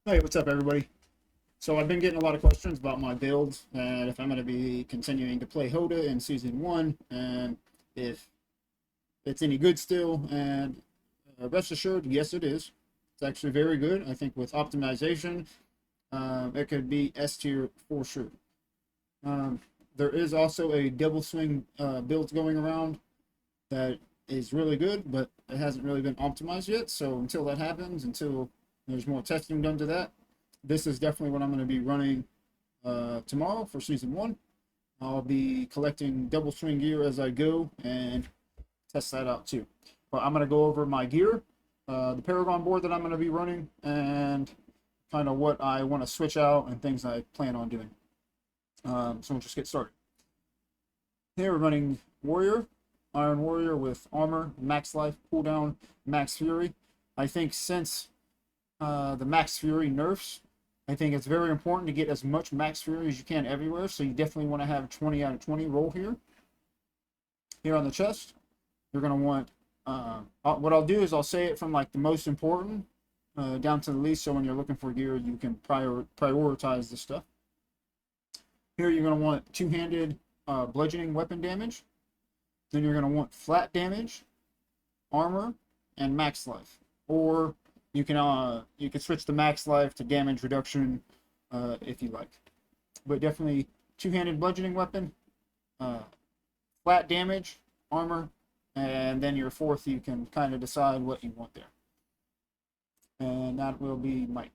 Hey, what's up, everybody? So I've been getting a lot of questions about my builds and if I'm going to be continuing to play Hota in Season 1 and if it's any good still. And rest assured, yes, it is. It's actually very good. I think with optimization, it could be S tier for sure. Um, there is also a double swing build going around that is really good, but it hasn't really been optimized yet. So until that happens, until there's more testing done to that, this is definitely what I'm going to be running tomorrow for season 1. I'll be collecting double swing gear as I go and test that out too. But I'm going to go over my gear, the Paragon board that I'm going to be running, and kind of what I want to switch out and things I plan on doing. So we'll just get started. Here we're running Warrior, Iron Warrior with armor, max life, cooldown, max fury. I think since the max fury nerfs, I think it's very important to get as much max fury as you can everywhere. So you definitely want to have 20 out of 20 roll here. Here on the chest, you're going to want, what I'll do is I'll say it from like the most important down to the least. So when you're looking for gear, you can prioritize the stuff. Here you're going to want two-handed bludgeoning weapon damage. Then you're going to want flat damage, armor, and max life. Or you can switch the max life to damage reduction if you like. But definitely two-handed bludgeoning weapon, flat damage, armor, and then your fourth you can kind of decide what you want there. And that will be might.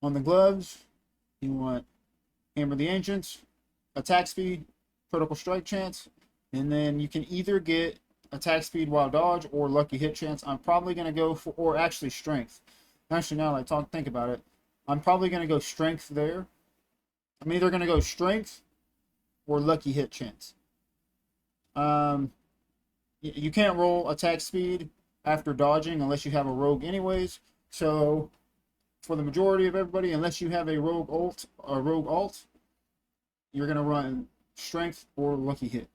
On the gloves, you want Hammer the Ancients, attack speed, critical strike chance, and then you can either get attack speed while dodge or lucky hit chance. I'm probably going to go for, or actually strength. Actually, now that I think about it, I'm probably going to go strength there. I'm either going to go strength or lucky hit chance. You can't roll attack speed after dodging unless you have a rogue anyways. So for the majority of everybody, unless you have a rogue alt, you're going to run strength or lucky hit.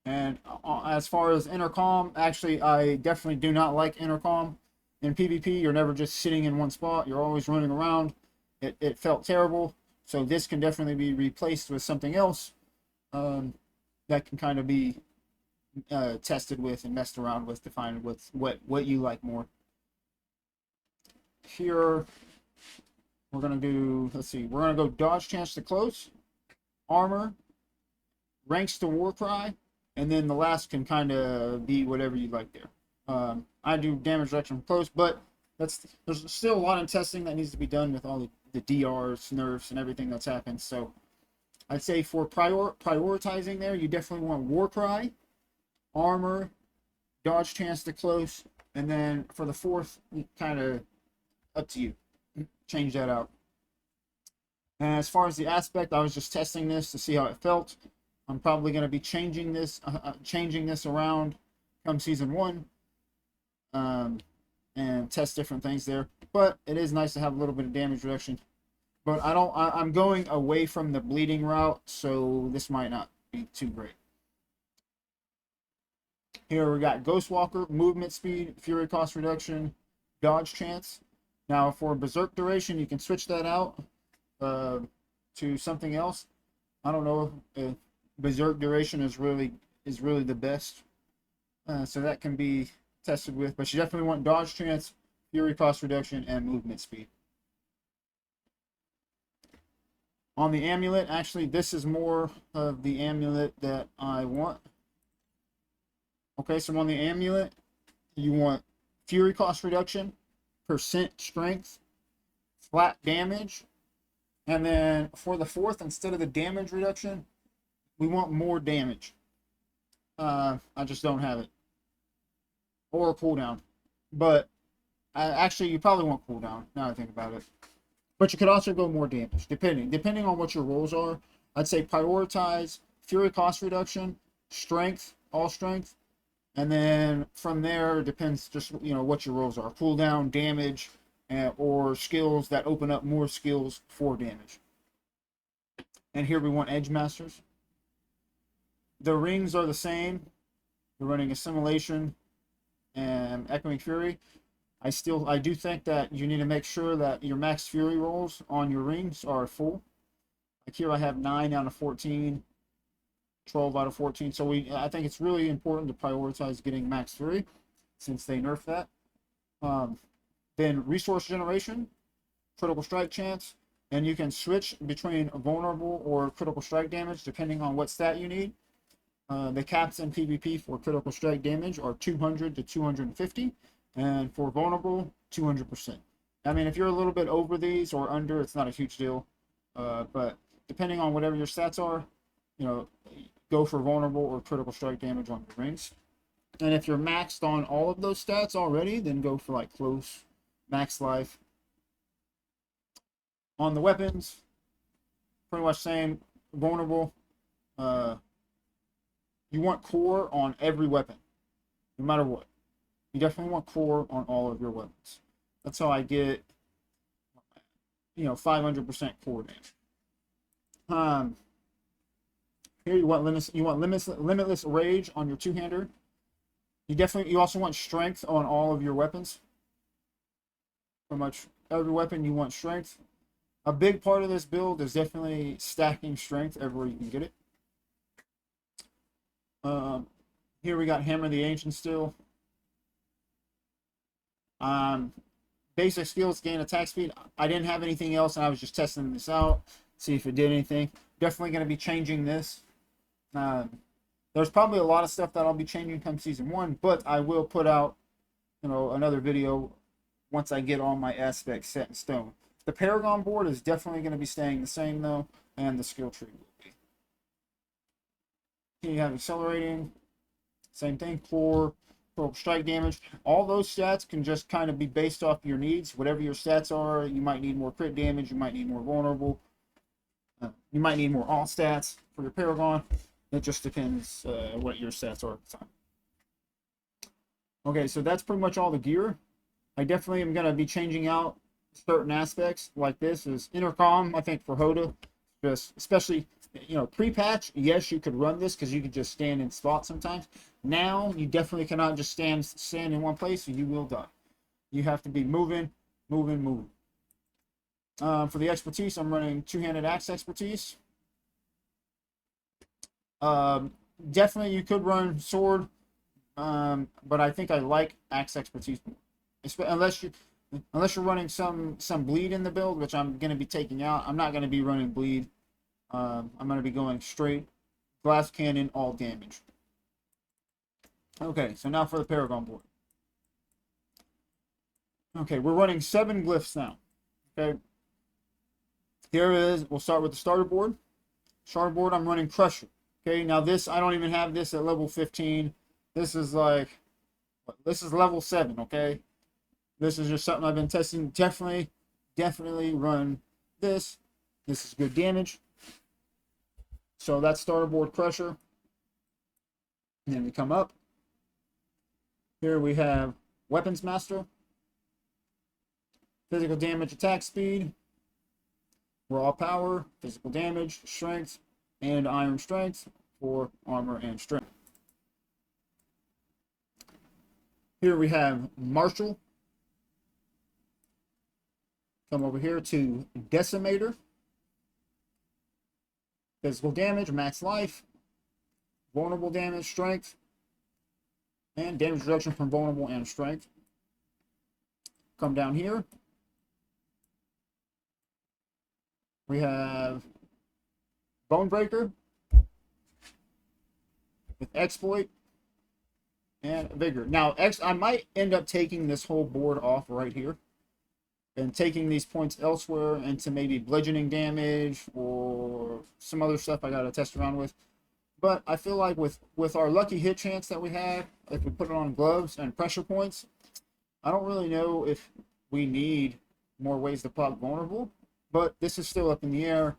And as far as intercom, actually, I definitely do not like intercom. In PvP, you're never just sitting in one spot. You're always running around. It felt terrible. So this can definitely be replaced with something else that can kind of be tested with and messed around with to find what you like more. Here, we're going to do, let's see, we're going to go dodge chance to close, armor, ranks to war cry, and then the last can kind of be whatever you like there. I do damage reduction from close, but there's still a lot of testing that needs to be done with all the DRs, nerfs, and everything that's happened. So I'd say for prioritizing there, you definitely want war cry, armor, dodge chance to close, and then for the fourth, kind of up to you. Change that out. And as far as the aspect, I was just testing this to see how it felt. I'm probably going to be changing this around come season 1 and test different things there. But it is nice to have a little bit of damage reduction. But I'm going away from the bleeding route, so this might not be too great. Here we got Ghostwalker, movement speed, fury cost reduction, dodge chance. Now for berserk duration, you can switch that out to something else. I don't know if berserk duration is really the best, so that can be tested with. But you definitely want dodge chance, fury cost reduction, and movement speed. On the amulet, actually, this is more of the amulet that I want. Okay, so on the amulet, you want fury cost reduction, percent strength, flat damage, and then for the fourth, instead of the damage reduction, we want more damage. I just don't have it. Or a cooldown. But actually, you probably want cooldown, now I think about it. But you could also go more damage, depending on what your rolls are. I'd say prioritize fury cost reduction, strength, all strength, and then from there it depends just what your rolls are. Cooldown, damage, or skills that open up more skills for damage. And here we want Edge Masters. The rings are the same. We're running Assimilation, and Echoing Fury. I do think that you need to make sure that your max Fury rolls on your rings are full. Like here I have 9 out of 14, 12 out of 14. So I think it's really important to prioritize getting max Fury since they nerfed that. Then resource generation, critical strike chance, and you can switch between vulnerable or critical strike damage depending on what stat you need. The caps in PvP for critical strike damage are 200 to 250, and for vulnerable, 200%. I mean, if you're a little bit over these or under, it's not a huge deal. But depending on whatever your stats are, you know, go for vulnerable or critical strike damage on your rings. And if you're maxed on all of those stats already, then go for like close, max life. On the weapons, pretty much same. Vulnerable. You want core on every weapon, no matter what. You definitely want core on all of your weapons. That's how I get, 500% core damage. Here you want limitless rage on your two-hander. You also want strength on all of your weapons. Pretty much every weapon you want strength. A big part of this build is definitely stacking strength everywhere you can get it. Here we got Hammer the Ancient still. Basic skills, gain attack speed. I didn't have anything else, and I was just testing this out, see if it did anything. Definitely going to be changing this. There's probably a lot of stuff that I'll be changing come season 1, but I will put out, another video once I get all my aspects set in stone. The Paragon board is definitely going to be staying the same though, and the skill tree will be. Here you have accelerating, same thing, core, strike damage. All those stats can just kind of be based off your needs. Whatever your stats are, you might need more crit damage, you might need more vulnerable, you might need more all stats for your Paragon. It just depends what your stats are at the time. Okay, so that's pretty much all the gear. I definitely am going to be changing out certain aspects like this. Is intercom, I think, for Hota. Just especially, pre-patch, yes, you could run this because you could just stand in spot sometimes. Now, you definitely cannot just stand in one place or you will die. You have to be moving. For the expertise, I'm running two-handed axe expertise. Definitely you could run sword, but I think I like axe expertise more. Unless you're running some bleed in the build, which I'm going to be taking out. I'm not going to be running bleed. I'm going to be going straight glass cannon, all damage. Okay, so now for the Paragon board. Okay, we're running 7 glyphs now. Okay, we'll start with the starter board. Starter board, I'm running Crusher. Okay, now this, I don't even have this at level 15. This is level 7, okay? This is just something I've been testing. Definitely run this. This is good damage. So that's starter board Crusher. And then we come up. Here we have Weapons Master. Physical damage, attack speed. Raw power, physical damage, strength, and iron strength for armor and strength. Here we have Marshal. Come over here to Decimator. Physical damage, max life, vulnerable damage, strength, and damage reduction from vulnerable and strength. Come down here. We have Bonebreaker with Exploit and Vigor. Now, I might end up taking this whole board off right here and taking these points elsewhere into maybe bludgeoning damage or some other stuff I got to test around with. But I feel like with our lucky hit chance that we have, if we put it on gloves and pressure points, I don't really know if we need more ways to proc vulnerable. But this is still up in the air.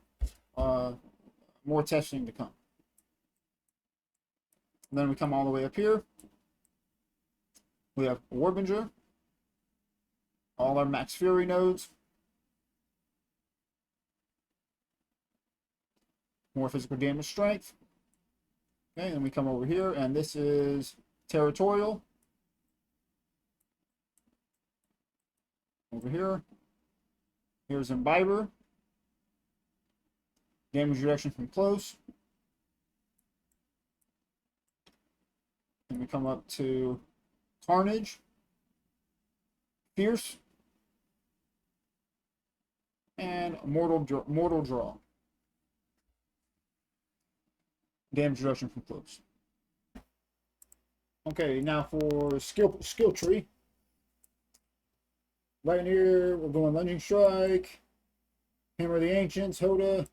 More testing to come. And then we come all the way up here. We have Warbinger. All our max fury nodes. More physical damage, strength. Okay, and we come over here, and this is Territorial. over here. Here's Imbiber. Damage reduction from close. And we come up to Carnage, Fierce, and Mortal Draw. Damage reduction from close. Okay, now for skill tree. Right here, we're going Lunging Strike, Hammer of the Ancients, Hota,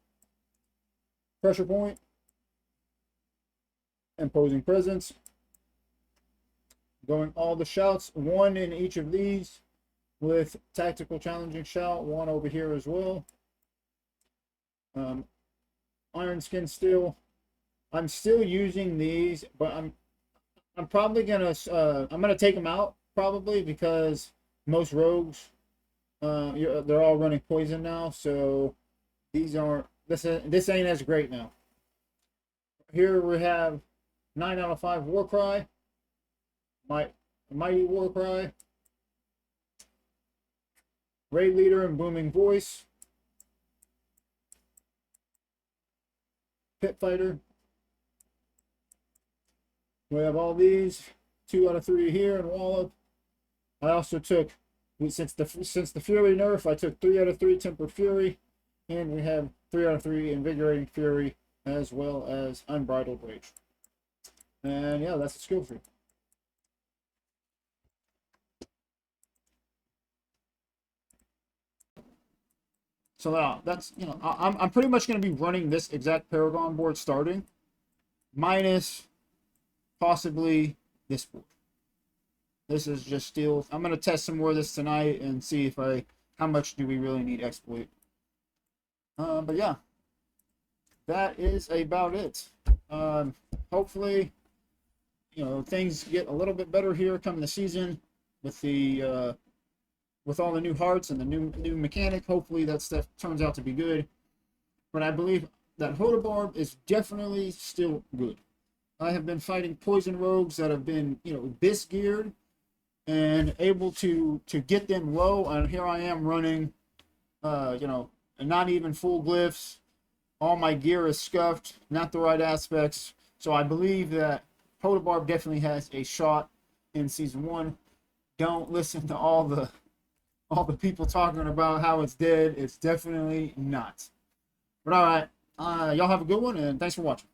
Pressure Point, Imposing Presence. Going all the shouts, one in each of these, with Tactical Challenging Shout, one over here as well. Iron Skin Steel. I'm still using these, but I'm probably gonna I'm gonna take them out probably because most rogues they're all running poison now, so these aren't this ain't as great now. Here we have 9 out of 5 Warcry, Mighty Warcry, Raid Leader and Booming Voice, Pit Fighter. We have all these 2 out of 3 here and Wallop. I also took since the Fury nerf, I took 3 out of 3 Tempered Fury, and we have 3 out of 3 Invigorating Fury as well as Unbridled Rage. And yeah, that's the skill tree. So that's I'm pretty much going to be running this exact Paragon board starting, minus possibly this board. This is just steel. I'm going to test some more of this tonight and see if how much do we really need exploit. But yeah, that is about it. Hopefully, things get a little bit better here coming the season with the with all the new hearts and the new mechanic. Hopefully that stuff turns out to be good. But I believe that Hota Barb is definitely still good. I have been fighting poison rogues that have been, bis geared and able to get them low, and here I am running not even full glyphs. All my gear is scuffed, not the right aspects. So I believe that Hota Barb definitely has a shot in season 1. Don't listen to all the people talking about how it's dead. It's definitely not. But all right, y'all have a good one, and thanks for watching.